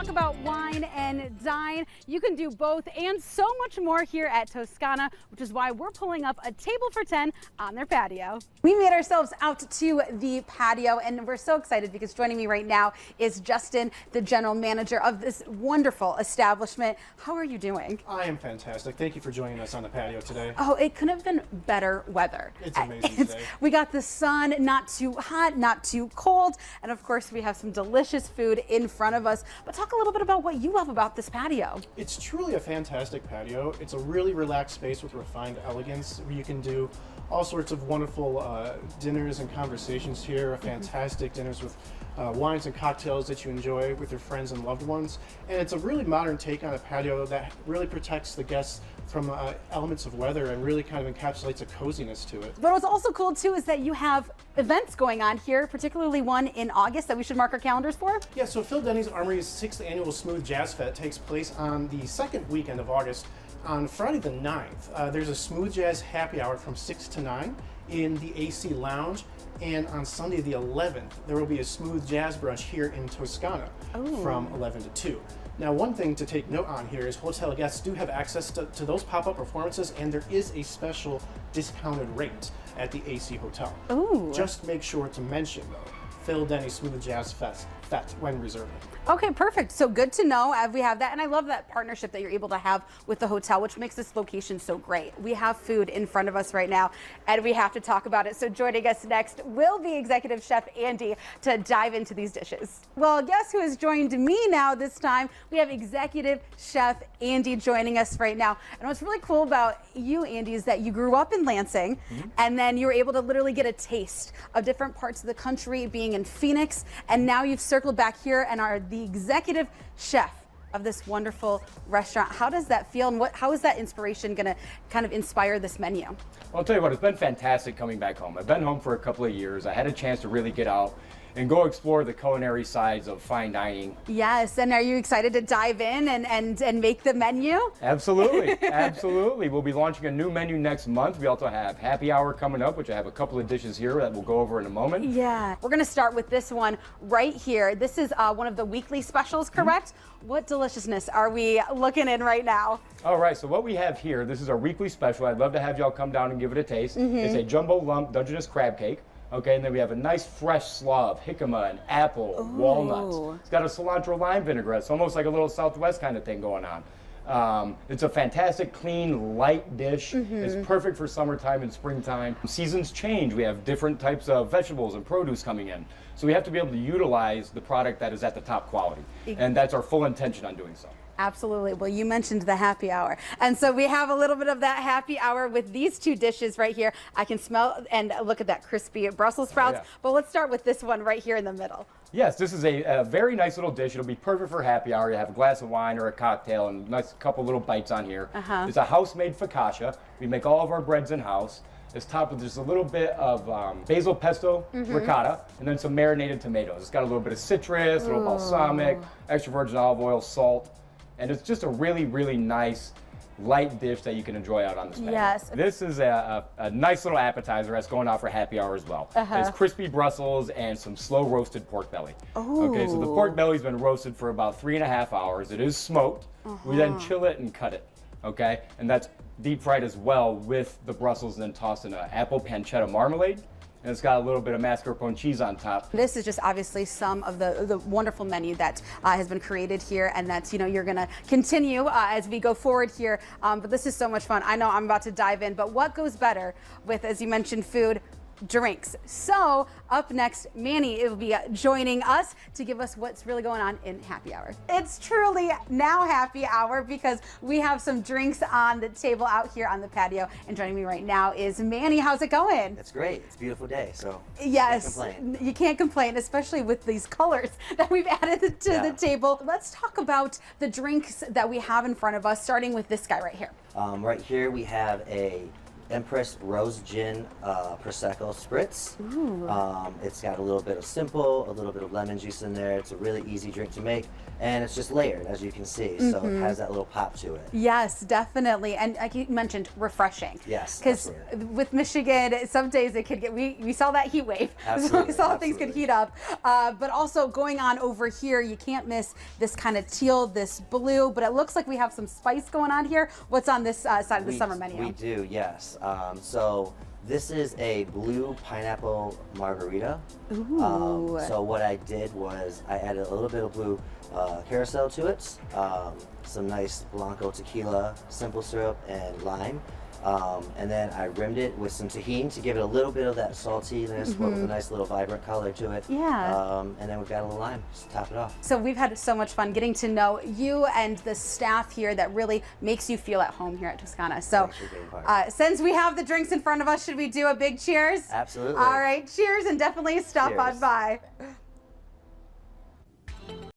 talk about wine and dine. You can do both and so much more here at Toscana, which is why we're pulling up a table for 10 on their patio. We made ourselves out to the patio and we're so excited because joining me right now is Justin, the general manager of this wonderful establishment. How are you doing? I am fantastic. Thank you for joining us on the patio today. Oh, it couldn't have been better weather. It's amazing today. We got the sun, not too hot, not too cold, and of course we have some delicious food in front of us. But talk a little bit about what you love about this patio. It's truly a fantastic patio. It's a really relaxed space with refined elegance where you can do all sorts of wonderful dinners and conversations here, fantastic dinners with wines and cocktails that you enjoy with your friends and loved ones. And it's a really modern take on a patio that really protects the guests from elements of weather and really kind of encapsulates a coziness to it. But what's also cool too is that you have events going on here, particularly one in August that we should mark our calendars for. Yeah, so Phil Denny's Armory's 6th annual Smooth Jazz Fest takes place on the second weekend of August. On Friday the 9th, there's a Smooth Jazz happy hour from 6 to 9 in the AC Lounge. And on Sunday the 11th, there will be a Smooth Jazz brunch here in Toscana from 11 to 2. Now, one thing to take note on here is hotel guests do have access to those pop-up performances, and there is a special discounted rate at the AC Hotel. Ooh. Just make sure to mention, though, Phil Denny Smooth Jazz Fest when reserving. Okay, perfect. So good to know we have that. And I love that partnership that you're able to have with the hotel, which makes this location so great. We have food in front of us right now, and we have to talk about it. So joining us next will be Executive Chef Andy to dive into these dishes. Well, guess who has joined me now this time? We have Executive Chef Andy joining us right now. And what's really cool about you, Andy, is that you grew up in Lansing, and then you were able to literally get a taste of different parts of the country, being in Phoenix, and now you've circled back here and are the executive chef of this wonderful restaurant. How does that feel, and how is that inspiration going to kind of inspire this menu? Well, I'll tell you what, it's been fantastic coming back home. I've been home for a couple of years. I had a chance to really get out and go explore the culinary sides of fine dining. Yes, and are you excited to dive in and make the menu? Absolutely, absolutely. We'll be launching a new menu next month. We also have happy hour coming up, which I have a couple of dishes here that we'll go over in a moment. Yeah, we're gonna start with this one right here. This is one of the weekly specials, correct? What deliciousness are we looking in right now? All right, so what we have here, this is our weekly special. I'd love to have y'all come down and give it a taste. It's a jumbo lump Dungeness crab cake. Okay, and then we have a nice fresh slaw of jicama and apple, walnuts. It's got a cilantro lime vinaigrette. It's almost like a little Southwest kind of thing going on. It's a fantastic, clean, light dish. It's perfect for summertime and springtime. Seasons change. We have different types of vegetables and produce coming in. So we have to be able to utilize the product that is at the top quality. And that's our full intention on doing so. Absolutely. Well, you mentioned the happy hour. And so we have a little bit of that happy hour with these two dishes right here. I can smell and look at that crispy Brussels sprouts. But let's start with this one right here in the middle. Yes, this is a very nice little dish. It'll be perfect for happy hour. You have a glass of wine or a cocktail and a nice couple little bites on here. It's a house-made focaccia. We make all of our breads in-house. It's topped with just a little bit of basil pesto ricotta and then some marinated tomatoes. It's got a little bit of citrus, a little balsamic, extra virgin olive oil, salt. And it's just a really, really nice, light dish that you can enjoy out on the patio. Yes. This is a nice little appetizer that's going out for happy hour as well. It's crispy Brussels and some slow roasted pork belly. Okay, so the pork belly's been roasted for about 3.5 hours. It is smoked. We then chill it and cut it. Okay, and that's deep fried as well with the Brussels and then tossed in an apple pancetta marmalade. And it's got a little bit of mascarpone cheese on top. This is just obviously some of the wonderful menu that has been created here, and that's, you know, you're going to continue as we go forward here. But this is so much fun. I know I'm about to dive in, but what goes better with, as you mentioned, food, drinks. So up next, Manny will be joining us to give us what's really going on in happy hour. It's truly now happy hour because we have some drinks on the table out here on the patio. And joining me right now is Manny. How's it going? It's great. It's a beautiful day, so yes, can't complain. You can't complain, especially with these colors that we've added to the table. Let's talk about the drinks that we have in front of us, starting with this guy right here. Right here we have a Empress Rose Gin Prosecco Spritz. It's got a little bit of simple, a little bit of lemon juice in there. It's a really easy drink to make, and it's just layered, as you can see, so it has that little pop to it. Yes, definitely. And like you mentioned, refreshing. Yes, because with Michigan, some days it could get, we saw that heat wave. Absolutely, We saw things could heat up. But also going on over here, you can't miss this kind of teal, this blue, but it looks like we have some spice going on here. What's on this side of the summer menu? We do, yes. So this is a blue pineapple margarita. So what I did was I added a little bit of blue carousel to it, some nice Blanco tequila, simple syrup, and lime. And then I rimmed it with some tahini to give it a little bit of that saltiness, but with a nice little vibrant color to it. Yeah. And then we've got a little lime just to top it off. So we've had so much fun getting to know you and the staff here that really makes you feel at home here at Toscana. So Thanks for being part. since we have the drinks in front of us, should we do a big cheers? Absolutely. All right, cheers, and definitely stop on Cheers. by.